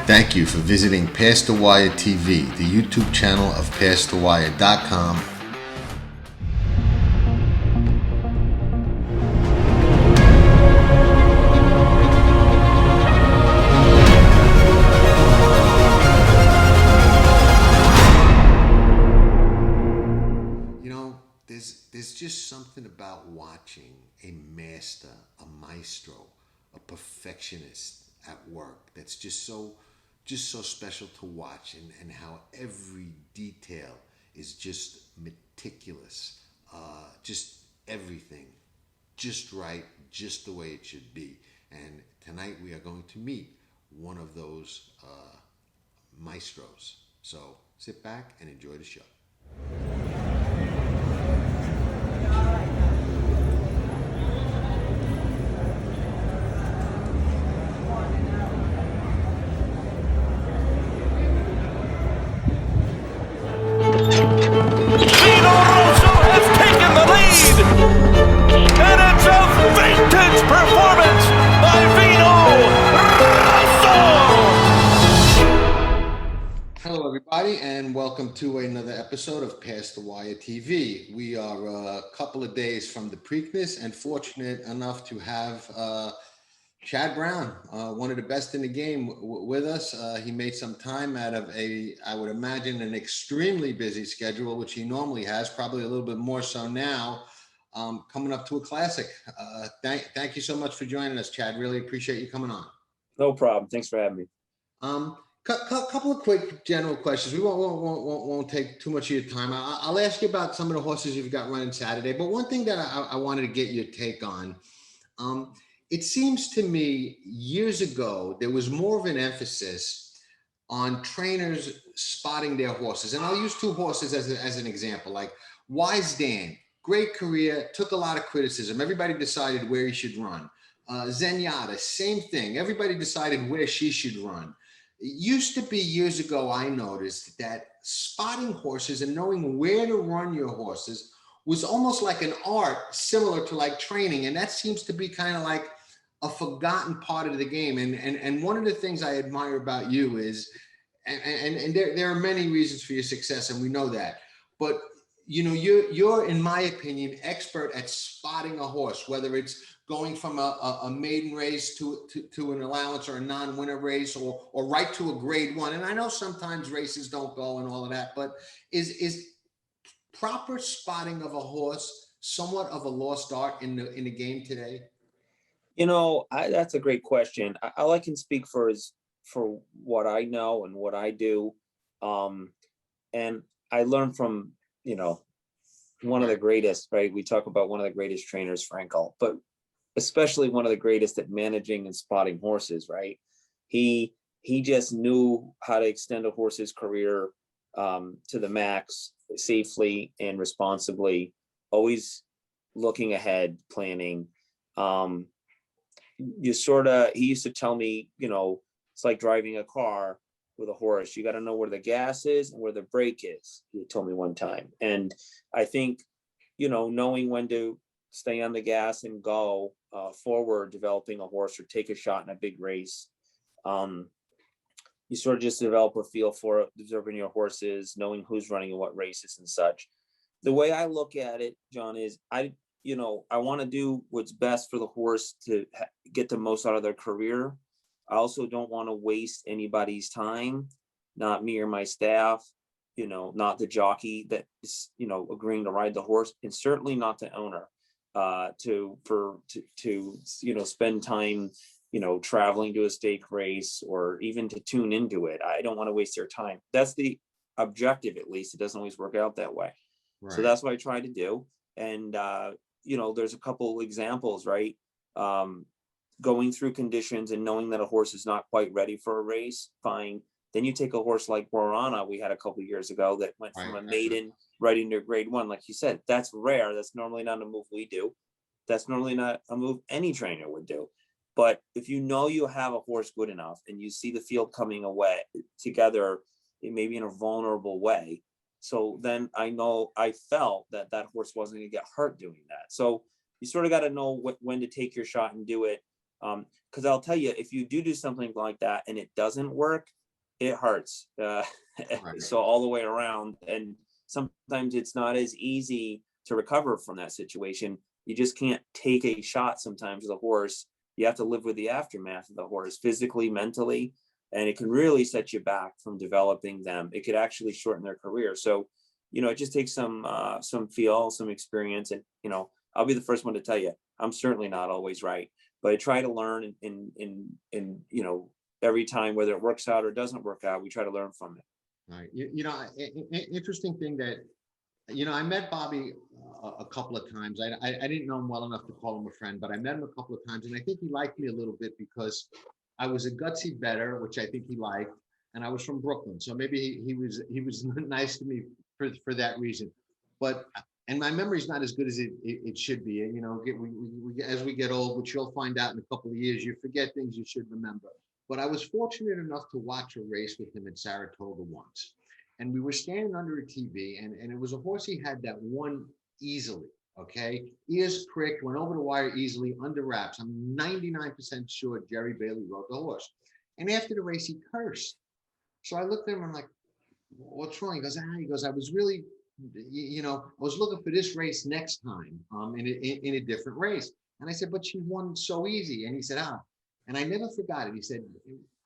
Thank you for visiting Past the Wire TV, the YouTube channel of PastTheWire.com. You know, there's just something about watching a master, a maestro, a perfectionist at work that's just so special to watch, and how every detail is just meticulous, just everything just right, just the way it should be. And tonight we are going to meet one of those maestros. So sit back and enjoy the show. Performance by Hello, everybody, and welcome to another episode of Past the Wire TV. We are a couple of days from the Preakness and fortunate enough to have Chad Brown, one of the best in the game, with us. He made some time out of I would imagine, an extremely busy schedule, which he normally has, probably a little bit more so now, coming up to a classic. Thank you so much for joining us, Chad. Really appreciate you coming on. No problem. Thanks for having me. Couple of quick general questions. We won't take too much of your time. I'll ask you about some of the horses you've got running Saturday. But one thing that I wanted to get your take on, it seems to me years ago there was more of an emphasis on trainers spotting their horses, and I'll use two horses as an example. Like Wise Dan, great career, took a lot of criticism. Everybody decided where he should run. Zenyatta, same thing. Everybody decided where she should run. It used to be years ago, I noticed that spotting horses and knowing where to run your horses was almost like an art, similar to like training. And that seems to be kind of like a forgotten part of the game. And one of the things I admire about you is, and there are many reasons for your success, and we know that, but you know, you're, in my opinion, expert at spotting a horse, whether it's going from a maiden race to an allowance or a non-winner race, or right to a grade one. And I know sometimes races don't go and all of that, but is proper spotting of a horse somewhat of a lost art in the game today? You know, that's a great question. All I can speak for is for what I know and what I do. And I learned from, you know, one of the greatest, right? We talk about one of the greatest trainers, Frankel, but especially one of the greatest at managing and spotting horses, right? He just knew how to extend a horse's career to the max safely and responsibly, always looking ahead, planning. He used to tell me, you know, it's like driving a car with a horse. You got to know where the gas is and where the brake is, he told me one time. And I think, you know, knowing when to stay on the gas and go forward, developing a horse, or take a shot in a big race. You sort of just develop a feel for observing your horses, knowing who's running in what races and such. The way I look at it, John, is I want to do what's best for the horse to get the most out of their career. I also don't want to waste anybody's time, not me or my staff, you know, not the jockey that is, you know, agreeing to ride the horse, and certainly not the owner to you know, spend time, you know, traveling to a stake race or even to tune into it. I don't want to waste their time. That's the objective, at least. It doesn't always work out that way. Right. So that's what I try to do. And, you know, there's a couple examples, right? Going through conditions and knowing that a horse is not quite ready for a race, fine. Then you take a horse like Guarana we had a couple of years ago that went from a maiden right into grade one. Like you said, that's rare. That's normally not a move we do. That's normally not a move any trainer would do. But if you know you have a horse good enough and you see the field coming away together, maybe in a vulnerable way. So then I felt that that horse wasn't going to get hurt doing that. So you sort of got to know when to take your shot and do it. Because I'll tell you, if you do something like that and it doesn't work, it hurts. Right. So all the way around, and sometimes it's not as easy to recover from that situation. You just can't take a shot sometimes with a horse. You have to live with the aftermath of the horse, physically, mentally, and it can really set you back from developing them. It could actually shorten their career. So, it just takes some feel, some experience, and I'll be the first one to tell you, I'm certainly not always right, but I try to learn, in every time, whether it works out or doesn't work out, we try to learn from it. Right. Interesting thing that, I met Bobby a couple of times. I didn't know him well enough to call him a friend, but I met him a couple of times, and I think he liked me a little bit because I was a gutsy better, which I think he liked, and I was from Brooklyn, so maybe he was nice to me for that reason. But and my memory's not as good as it should be. As we get old, which you'll find out in a couple of years, you forget things you should remember. But I was fortunate enough to watch a race with him at Saratoga once. And we were standing under a TV, and it was a horse he had that won easily. Okay. Ears pricked, went over the wire easily, under wraps. I'm 99% sure Jerry Bailey rode the horse. And after the race, he cursed. So I looked at him and I'm like, what's wrong? He goes, I was really, I was looking for this race next time, in a different race. And I said, but she won so easy. And he said, and I never forgot it. He said,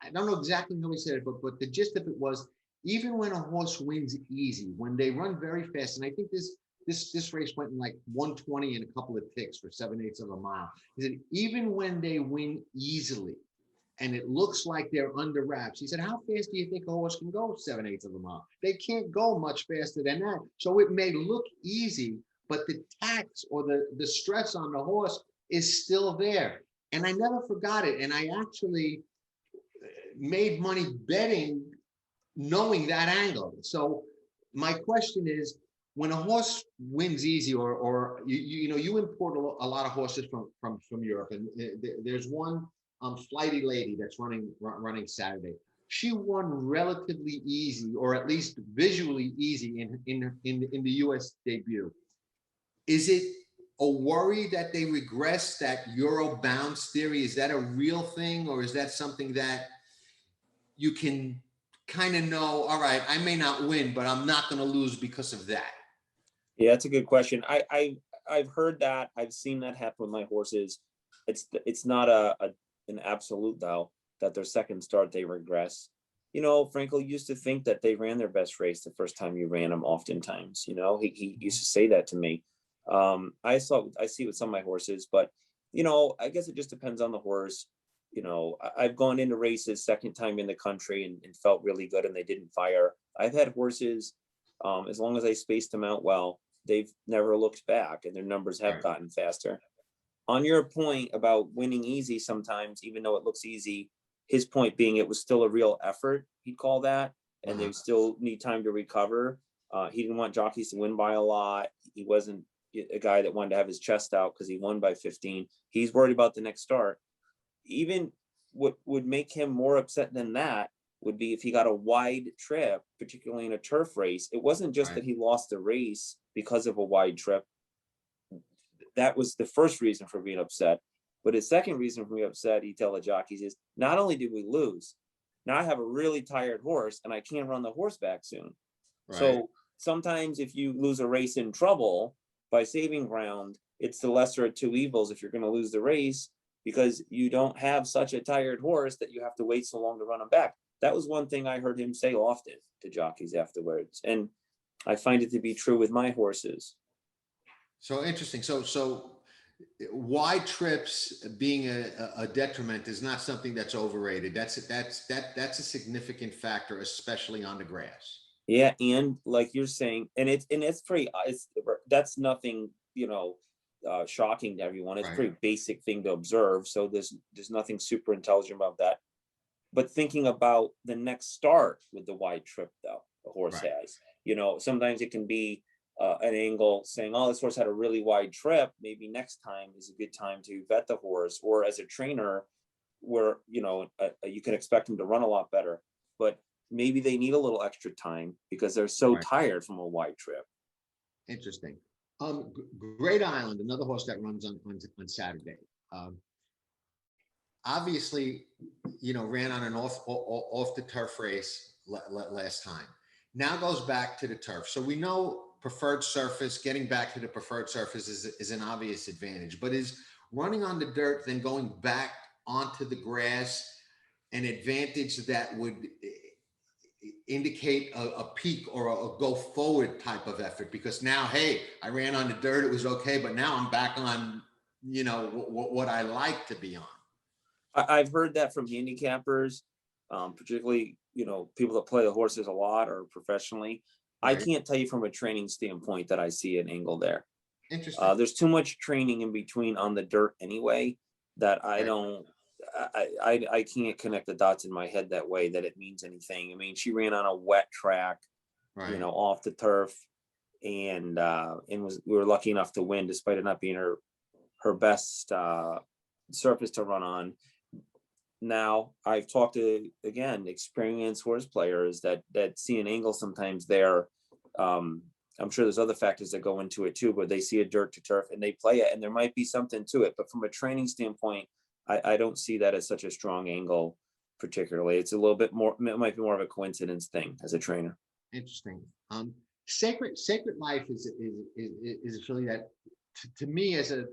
I don't know exactly how he said it, but the gist of it was, even when a horse wins easy, when they run very fast, and I think this race went in like 120 and a couple of ticks for 7/8 of a mile. He said, even when they win easily, and it looks like they're under wraps, he said, how fast do you think a horse can go 7/8 of a mile? They can't go much faster than that. So it may look easy, but the tax or the stress on the horse is still there. And I never forgot it. And I actually made money betting, knowing that angle. So my question is, when a horse wins easy, or you import a lot of horses from Europe, and there's one flighty lady that's running Saturday. She won relatively easy, or at least visually easy, in the U.S. debut. Is it a worry that they regress that Euro bounce theory? Is that a real thing, or is that something that you can kind of know, all right, I may not win, but I'm not going to lose because of that? Yeah, that's a good question. I've heard that. I've seen that happen with my horses. It's not an absolute, though, that their second start they regress. Frankel used to think that they ran their best race the first time you ran them. Oftentimes, he used to say that to me. I see it with some of my horses, but I guess it just depends on the horse. I've gone into races second time in the country and felt really good, and they didn't fire. I've had horses, as long as I spaced them out well, they've never looked back, and their numbers have gotten faster. On your point about winning easy sometimes, even though it looks easy, his point being it was still a real effort, he'd call that, and they still need time to recover. He didn't want jockeys to win by a lot. He wasn't a guy that wanted to have his chest out because he won by 15. He's worried about the next start. Even what would make him more upset than that would be if he got a wide trip, particularly in a turf race. It wasn't just that he lost the race because of a wide trip. That was the first reason for being upset. But his second reason for being upset, he tell the jockeys, is not only did we lose, now I have a really tired horse and I can't run the horse back soon. Right. So sometimes if you lose a race in trouble, by saving ground, it's the lesser of two evils if you're going to lose the race, because you don't have such a tired horse that you have to wait so long to run him back. That was one thing I heard him say often to jockeys afterwards. And I find it to be true with my horses. So interesting. So wide trips being a detriment is not something that's overrated. That's a significant factor, especially on the grass. Yeah, and like you're saying, and it's pretty. That's nothing, shocking to everyone. It's a pretty basic thing to observe. So there's nothing super intelligent about that. But thinking about the next start with the wide trip, though, the horse has, sometimes it can be an angle saying, oh, this horse had a really wide trip. Maybe next time is a good time to vet the horse, or as a trainer where, you can expect him to run a lot better, but maybe they need a little extra time because they're so tired from a wide trip. Interesting. Great Island, another horse that runs on Saturday. obviously, ran on an off the turf race last time. Now goes back to the turf. So we know preferred surface, getting back to the preferred surface is an obvious advantage, but is running on the dirt, then going back onto the grass an advantage that would indicate a peak or a go forward type of effort? Because now, hey, I ran on the dirt, it was okay, but now I'm back on, what I like to be on. I've heard that from handicappers, particularly, people that play the horses a lot or professionally. I Right. can't tell you from a training standpoint that I see an angle there. Interesting. There's too much training in between on the dirt anyway that I Right. don't, I can't connect the dots in my head that way that it means anything. I mean, she ran on a wet track, Right. off the turf, and we were lucky enough to win despite it not being her best surface to run on. Now I've talked to, again, experienced horse players that see an angle sometimes there. I'm sure there's other factors that go into it too, but they see a dirt to turf and they play it, and there might be something to it. But from a training standpoint, I don't see that as such a strong angle. Particularly, it's a little bit more. It might be more of a coincidence thing as a trainer. Interesting. Sacred Life is a filly that, to me, as a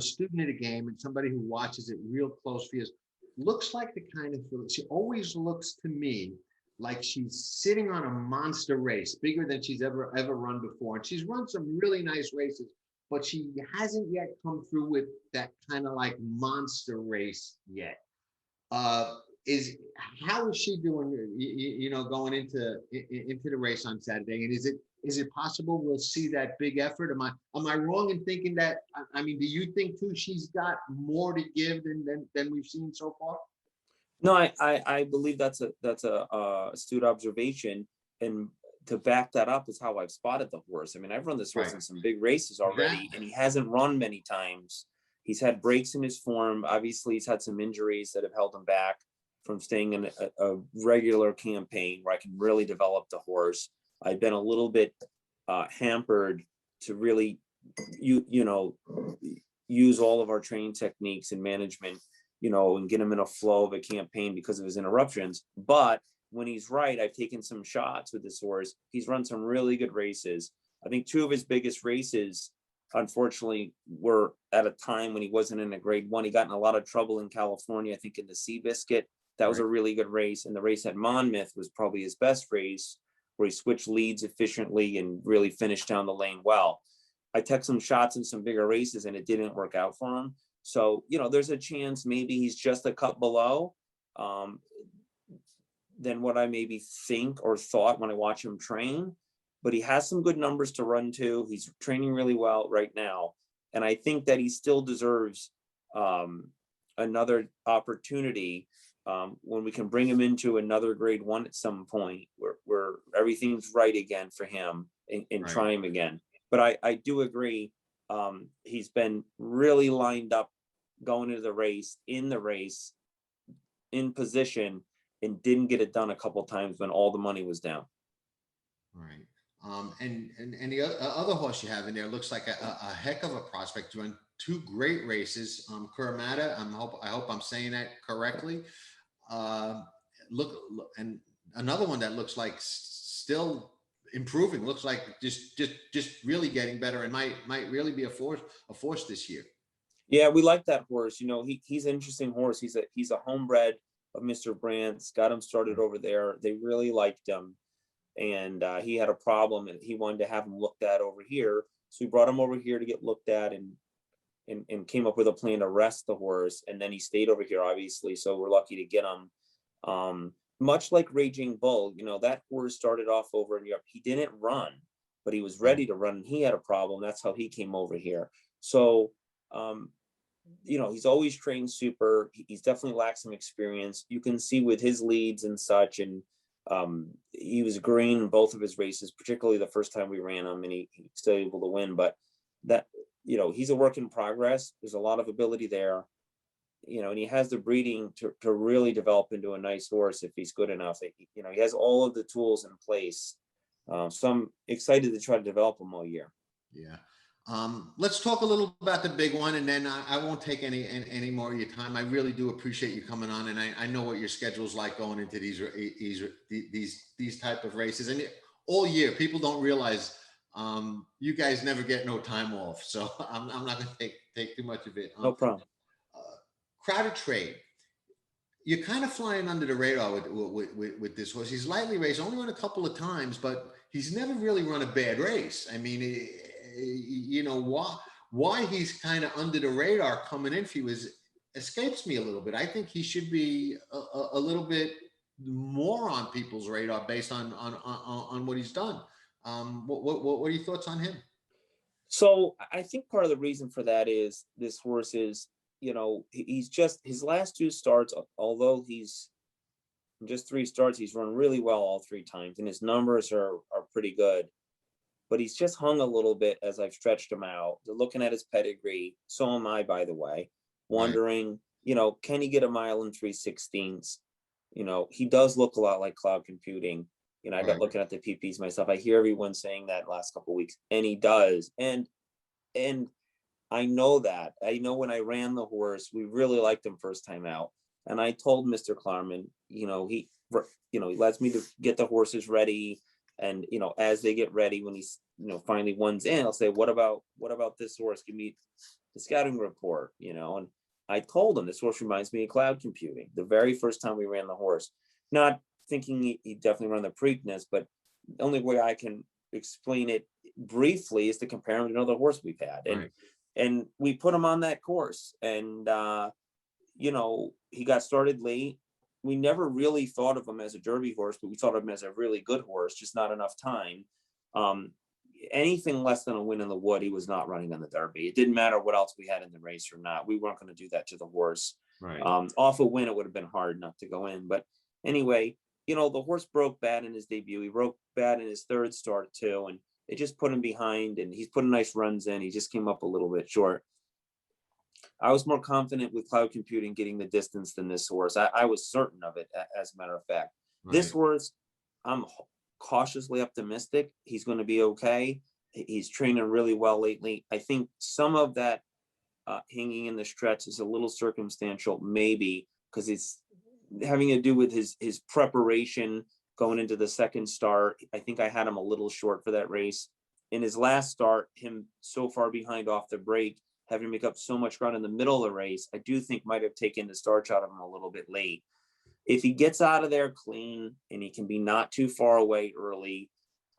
student of the game and somebody who watches it real close for years, looks like the kind of filly. She always looks to me like she's sitting on a monster race, bigger than she's ever run before. And she's run some really nice races, but she hasn't yet come through with that kind of like monster race yet. Uh, is How is she doing? Going into the race on Saturday, and is it possible we'll see that big effort? Am I wrong in thinking that? I mean, do you think too she's got more to give than we've seen so far? No, I believe that's a astute observation, and to back that up is how I've spotted the horse. I mean, I've run this horse Right. in some big races already, Exactly. and he hasn't run many times. He's had breaks in his form. Obviously, he's had some injuries that have held him back from staying in a regular campaign where I can really develop the horse. I've been a little bit hampered to really, use all of our training techniques and management, and get him in a flow of a campaign because of his interruptions. But when he's right, I've taken some shots with this horse. He's run some really good races. I think two of his biggest races, unfortunately, were at a time when he wasn't in a grade one. He got in a lot of trouble in California, I think in the Seabiscuit. That was Right. a really good race. And the race at Monmouth was probably his best race, where he switched leads efficiently and really finished down the lane well. I took some shots in some bigger races and it didn't work out for him. So, there's a chance maybe he's just a cut below um, than what I maybe think or thought when I watch him train. But he has some good numbers to run to. He's training really well right now. And I think that he still deserves um, another opportunity when we can bring him into another grade one at some point where everything's right again for him and Right. try him again. But I do agree. He's been really lined up going into the race, in position, and didn't get it done a couple times when all the money was down. Right. And the other horse you have in there looks like a heck of a prospect. Run two great races. Kuramata. I hope I'm saying that correctly. Uh, and another one that looks like still improving. Looks like just really getting better and might really be a force this year. Yeah, we like that horse. He's an interesting horse. He's a homebred of Mr. Brandt's. Got him started over there. They really liked him, and he had a problem, and he wanted to have him looked at over here. So we brought him over here to get looked at, and came up with a plan to rest the horse. And then he stayed over here, obviously. So we're lucky to get him. Much like Raging Bull, that horse started off over in Europe. He didn't run, but he was Right. ready to run. And he had a problem. That's how he came over here. So, he's always trained super. He's definitely lacked some experience. You can see with his leads and such. And he was green in both of his races, particularly the first time we ran him, and he was still able to win. But that, he's a work in progress. There's a lot of ability there. And he has the breeding to really develop into a nice horse if he's good enough. He has all of the tools in place. So I'm excited to try to develop him all year. Yeah. Let's talk a little about the big one, and then I won't take any more of your time. I really do appreciate you coming on, and I know what your schedule's like going into these type of races, and all year people don't realize you guys never get no time off. So I'm not going to take too much of it. No problem. Uh, Crowded trade. You're kind of flying under the radar with this horse. He's lightly raced, only run a couple of times, but he's never really run a bad race. I mean, you know why he's kind of under the radar coming in for you is escapes me a little bit. I think he should be a little bit more on people's radar based on what he's done. What are your thoughts on him? So I think part of the reason for that is this horse is, he's just his last two starts, although he's just three starts, he's run really well all three times, and his numbers are pretty good. But he's just hung a little bit as I've stretched him out. They're looking at his pedigree. So am I, by the way, Right. wondering, can he get a mile and 3/16? He does look a lot like cloud computing. I got Right. looking at the PPs myself. I hear everyone saying that last couple of weeks, and he does. And I know that. I know when I ran the horse, we really liked him first time out. And I told Mr. Klarman, he lets me to get the horses ready. And, as they get ready, when he's, finally one's in, I'll say, what about this horse? Give me the scouting report, and I told him this horse reminds me of cloud computing. The very first time we ran the horse, not thinking he definitely run the Preakness, but the only way I can explain it briefly is to compare him to another horse we've had. Right. And we put him on that course, and he got started late. We never really thought of him as a Derby horse, but we thought of him as a really good horse, just not enough time. um Anything less than a win in the Wood, he was not running in the Derby. It didn't matter what else we had in the race or not. We weren't going to do that to the horse. Right. Off a win, it would have been hard not to go in. But anyway, the horse broke bad in his debut. He broke bad in his third start too, and it just put him behind. And he's putting nice runs in. He just came up a little bit short. I was more confident with cloud computing getting the distance than this horse. I was certain of it, as a matter of fact. This Right. horse, I'm cautiously optimistic he's going to be okay. He's training really well lately. I think some of that hanging in the stretch is a little circumstantial, maybe because it's having to do with his preparation going into the second start. I think I had him a little short for that race. In his last start, him so far behind off the break, having to make up so much ground in the middle of the race, I do think might have taken the starch out of him a little bit late. If he gets out of there clean and he can be not too far away early,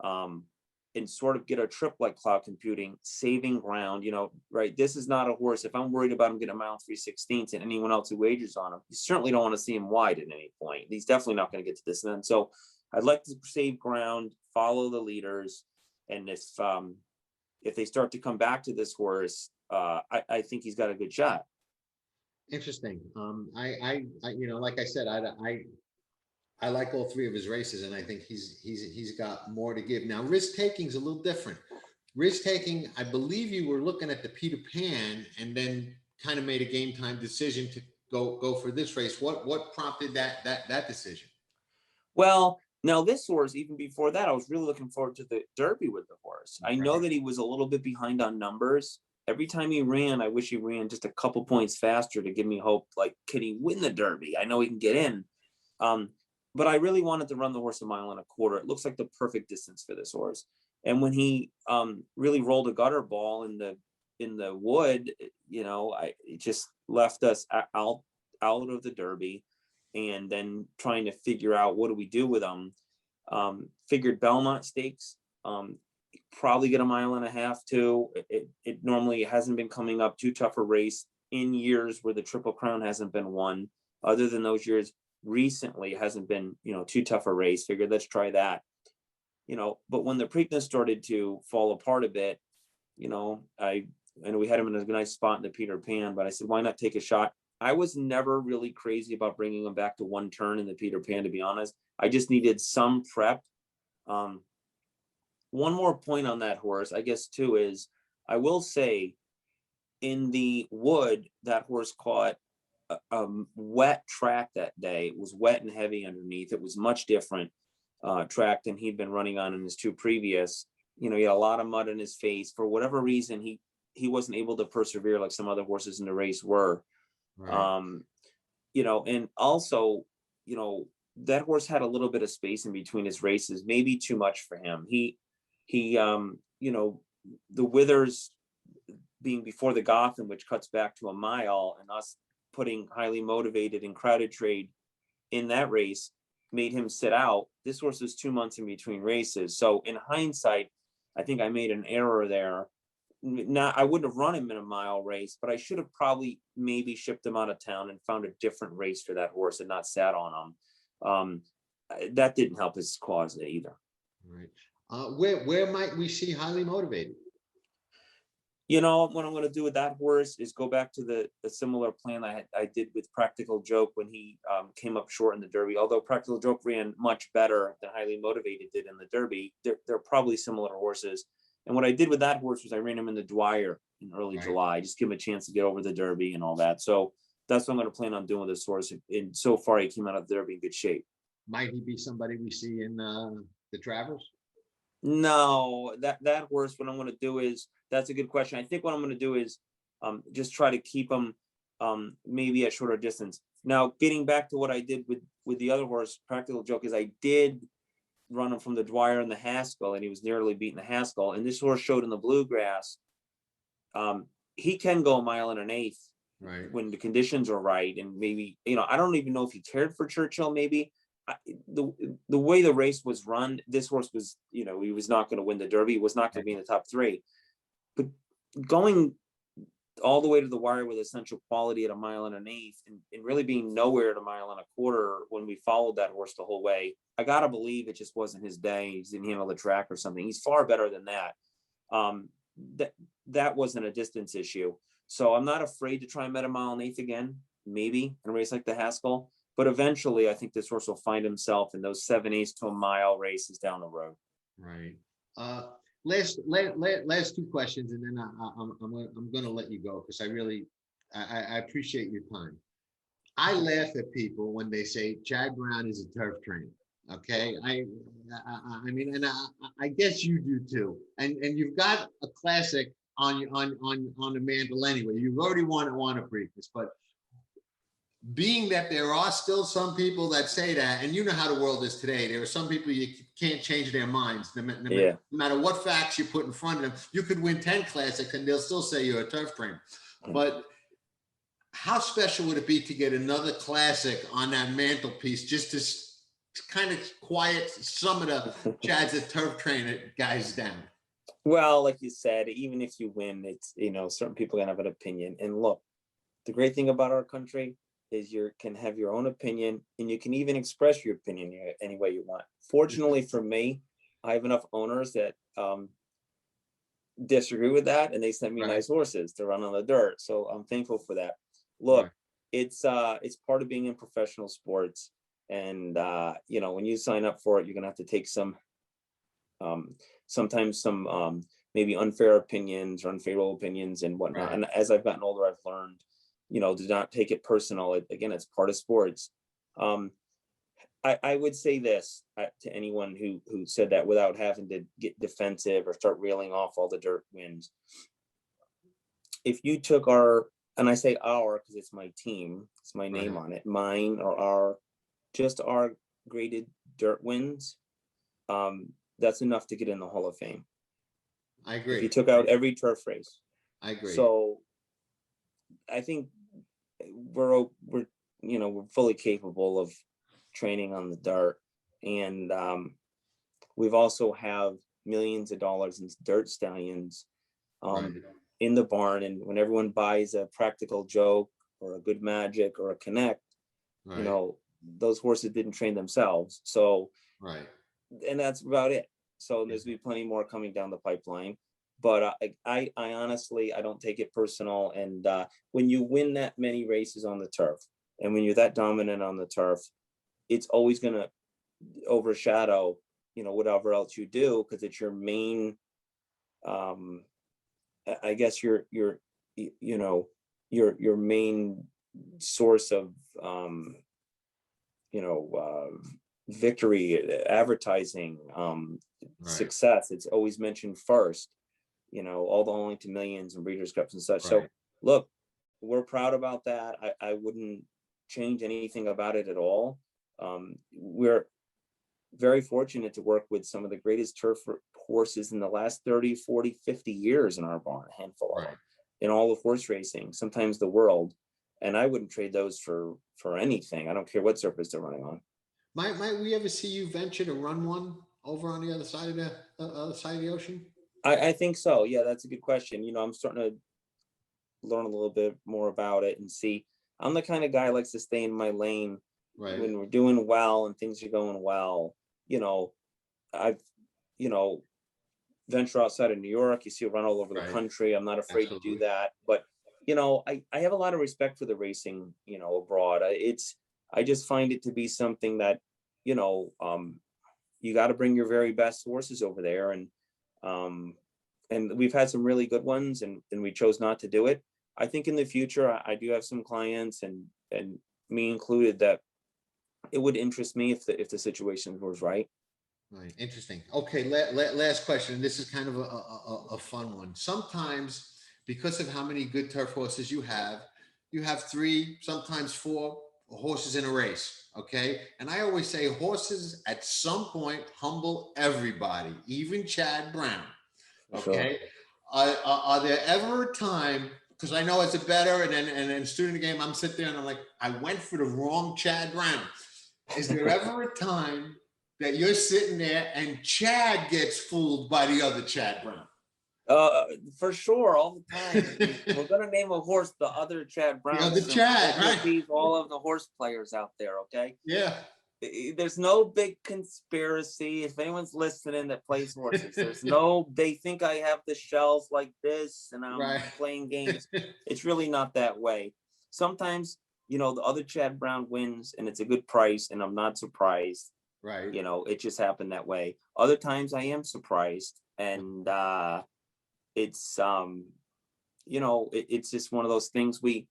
and sort of get a trip like cloud computing, saving ground, right? This is not a horse. If I'm worried about him getting a mile 3/16 and anyone else who wagers on him, you certainly don't want to see him wide at any point. He's definitely not going to get to this end. So I'd like to save ground, follow the leaders. And if they start to come back to this horse, I think he's got a good shot. Interesting. Like I said, I like all three of his races, and I think he's got more to give. Now, risk taking is a little different. Risk taking, I believe you were looking at the Peter Pan, and then kind of made a game time decision to go for this race. What prompted that decision? Well, now this horse, even before that, I was really looking forward to the Derby with the horse. I know that he was a little bit behind on numbers. Every time he ran, I wish he ran just a couple points faster to give me hope. Like, can he win the Derby? I know he can get in. But I really wanted to run the horse a mile and a quarter. It looks like the perfect distance for this horse. And when he really rolled a gutter ball in the Wood, it just left us out of the Derby, and then trying to figure out what do we do with him. Figured Belmont Stakes, probably get a mile and a half too. It normally hasn't been coming up too tough a race in years where the Triple Crown hasn't been won. Other than those years, recently hasn't been too tough a race. Figured let's try that. But when the Preakness started to fall apart a bit, I know we had him in a nice spot in the Peter Pan, but I said, why not take a shot? I was never really crazy about bringing him back to one turn in the Peter Pan, to be honest. I just needed some prep. One more point on that horse, I guess, too, is I will say in the Wood, that horse caught a wet track that day. It was wet and heavy underneath. It was much different track than he'd been running on in his two previous. he had a lot of mud in his face. For whatever reason, he wasn't able to persevere like some other horses in the race were. Right. And also, that horse had a little bit of space in between his races, maybe too much for him. The Withers being before the Gotham, which cuts back to a mile, and us putting Highly Motivated and Crowded Trade in that race made him sit out. This horse was 2 months in between races. So in hindsight, I think I made an error there. I wouldn't have run him in a mile race, but I should have probably maybe shipped him out of town and found a different race for that horse and not sat on him. That didn't help his cause either. Right. Where might we see Highly Motivated? What I'm going to do with that horse is go back to the similar plan I did with Practical Joke when he came up short in the Derby. Although Practical Joke ran much better than Highly Motivated did in the Derby, they're probably similar horses. And what I did with that horse was I ran him in the Dwyer in early July, just give him a chance to get over the Derby and all that. So that's what I'm going to plan on doing with this horse. And so far, he came out of the Derby in good shape. Might he be somebody we see in the Travers? No, that horse, what I'm going to do is, that's a good question. I think what I'm going to do is just try to keep him maybe at shorter distance. Now, getting back to what I did with the other horse, Practical Joke, is I did run him from the Dwyer and the Haskell, and he was nearly beating the Haskell. And this horse showed in the Bluegrass, he can go 1.125 miles right when the conditions are right. And maybe, I don't even know if he cared for Churchill, maybe. The way the race was run, this horse was, he was not going to win the Derby. He was not going to be in the top 3. But going all the way to the wire with Essential Quality at 1.125 miles and really being nowhere at 1.25 miles when we followed that horse the whole way, I got to believe it just wasn't his day. He didn't handle the track or something. He's far better than that. That wasn't a distance issue. So I'm not afraid to try and bet 1.125 miles again, maybe in a race like the Haskell. But eventually, I think this horse will find himself in those 7/8 to a mile races down the road. Right. Last 2 questions, and then I'm going to let you go because I appreciate your time. I laugh at people when they say Chad Brown is a turf trainer. Okay, I mean, and I guess you do too. And you've got a classic on the mantle anyway. You've already won a Preakness, but being that there are still some people that say that, and you know how the world is today, there are some people you can't change their minds. No matter what facts you put in front of them, you could win 10 classics and they'll still say you're a turf trainer. But how special would it be to get another classic on that mantelpiece just to kind of quiet some of the Chad's a turf trainer guys down? Well, like you said, even if you win, it's, certain people are going to have an opinion. And look, the great thing about our country is you can have your own opinion, and you can even express your opinion any way you want. Fortunately for me, I have enough owners that disagree with that, and they send me nice horses to run on the dirt. So I'm thankful for that. Look, it's part of being in professional sports. And, when you sign up for it, you're going to have to take sometimes some maybe unfair opinions or unfavorable opinions and whatnot. Right. And as I've gotten older, I've learned, do not take it personal. Again, it's part of sports. I would say this to anyone who said that without having to get defensive or start reeling off all the dirt wins. If you took and I say our because it's my team, it's my name on it, mine or our graded dirt wins, that's enough to get in the Hall of Fame. I agree. If you took out every turf race. I agree. So I think we're fully capable of training on the dirt, and we've also have millions of dollars in dirt stallions in the barn. And when everyone buys a Practical Joke or a Good Magic or a Connect, those horses didn't train themselves. So and that's about it. So there's be plenty more coming down the pipeline. But I honestly, I don't take it personal. And when you win that many races on the turf, and when you're that dominant on the turf, it's always going to overshadow, whatever else you do, because it's your main, I guess your main source of, victory, advertising, Right. success. It's always mentioned first, all the only to millions and Breeders' Cups and such. So Right. look, we're proud about that. I wouldn't change anything about it at all. We're very fortunate to work with some of the greatest turf horses in the last 30, 40, 50 years in our barn, a handful of Right. them, in all of horse racing, sometimes the world. And I wouldn't trade those for anything. I don't care what surface they're running on. Might we ever see you venture to run one over on the other side of the other side of the ocean? I think so. Yeah, that's a good question. I'm starting to learn a little bit more about it and see. I'm the kind of guy who likes to stay in my lane Right. when we're doing well and things are going well. I've, you know, venture outside of New York. You see it run all over the Right. country. I'm not afraid to do Absolutely. that. But, I have a lot of respect for the racing, abroad. I just find it to be something that, you know, um, you got to bring your very best horses over there. Um, and we've had some really good ones and we chose not to do it. I think in the future, I do have some clients and me included that it would interest me if the situation was right. Right. Interesting. Okay. Last question. This is kind of a fun one. Sometimes, because of how many good turf horses you have three, sometimes four horses in a race. Okay. And I always say horses at some point humble everybody, even Chad Brown. For sure. Okay. Are there ever a time? Because I know as a better and then student of the game, I'm sitting there and I'm like, I went for the wrong Chad Brown. Is there ever a time that you're sitting there and Chad gets fooled by the other Chad Brown? For sure, all the time. We're gonna name a horse the other Chad The Brown other soon. Chad, Just to right? appease all of the horse players out there, okay? Yeah. There's no big conspiracy. If anyone's listening that plays horses, there's no, they think I have the shells like this and I'm Right. playing games. It's really not that way. Sometimes, the other Chad Brown wins and it's a good price and I'm not surprised. Right. It just happened that way. Other times I am surprised and it's it's just one of those things. We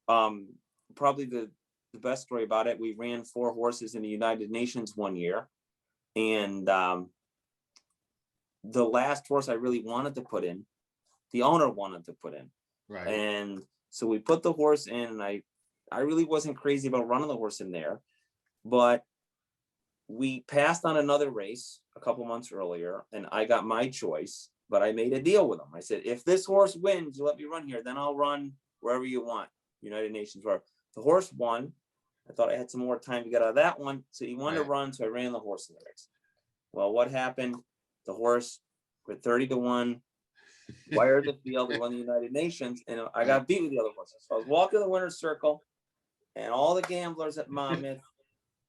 um probably the best story about it, we ran four horses in the United Nations one year, and the last horse I really wanted to put in, the owner wanted to put in, Right. and so we put the horse in, and I really wasn't crazy about running the horse in there, but we passed on another race a couple months earlier and I got my choice, but I made a deal with him. I said, if this horse wins, you let me run here, then I'll run wherever you want, United Nations, where the horse won. I thought I had some more time to get out of that one. So he wanted to Right. run. So I ran the horse in the race. Well, what happened? The horse with 30-1, wired the field. We won the United Nations and I got beat with the other horses. So I was walking the winner's circle and all the gamblers at Monmouth,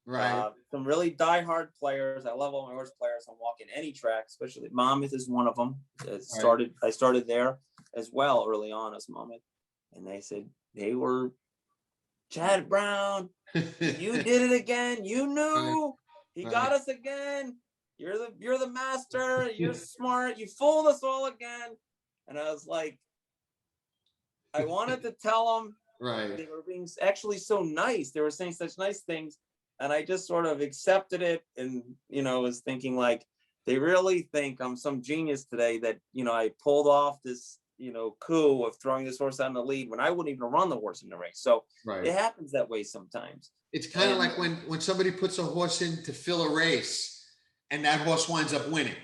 Right. some really diehard players. I love all my horse players. I'm walking any track, especially Monmouth is one of them. Right. I started there as well early on as Monmouth, and they said they were Chad Brown. You did it again. You Right. knew he Right. got us again. You're the master. You're smart. You fooled us all again. And I was like, I wanted to tell them Right. they were being actually so nice. They were saying such nice things. And I just sort of accepted it and, was thinking like, they really think I'm some genius today that, I pulled off this, coup of throwing this horse out in the lead when I wouldn't even run the horse in the race. So Right. it happens that way sometimes. It's kind of And like when somebody puts a horse in to fill a race and that horse winds up winning.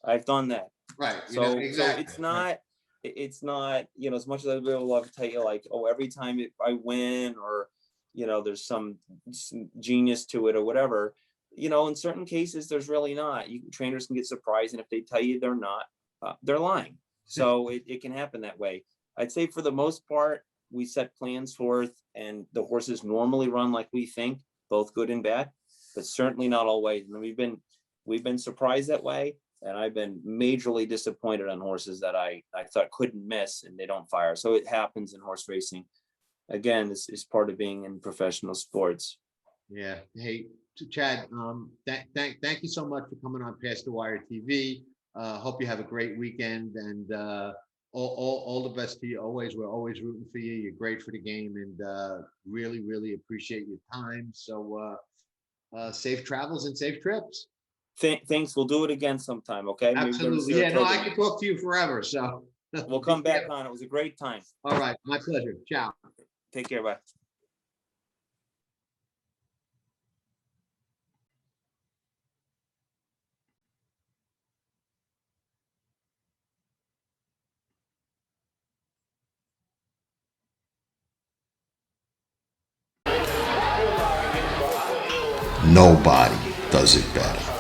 I've done that. Right. So Exactly. it's not, as much as I'd be able to tell you like, oh, every time I win or, there's some genius to it or whatever, in certain cases, there's really not. Trainers can get surprised. And if they tell you they're not, they're lying. So it can happen that way. I'd say for the most part, we set plans forth and the horses normally run like we think, both good and bad, but certainly not always. And we've been surprised that way. And I've been majorly disappointed on horses that I thought couldn't miss and they don't fire. So it happens in horse racing. Again, this is part of being in professional sports. Yeah. Hey, Chad, thank you so much for coming on Past the Wire TV. Hope you have a great weekend and all the best to you. Always, we're always rooting for you. You're great for the game and really, really appreciate your time. So safe travels and safe trips. Thanks. We'll do it again sometime. Okay. Maybe go to Absolutely. Yeah, no, I Saratoga. could talk to you forever. So We'll come back on. It was a great time. All right. My pleasure. Ciao. Take care. Bye. Nobody does it better.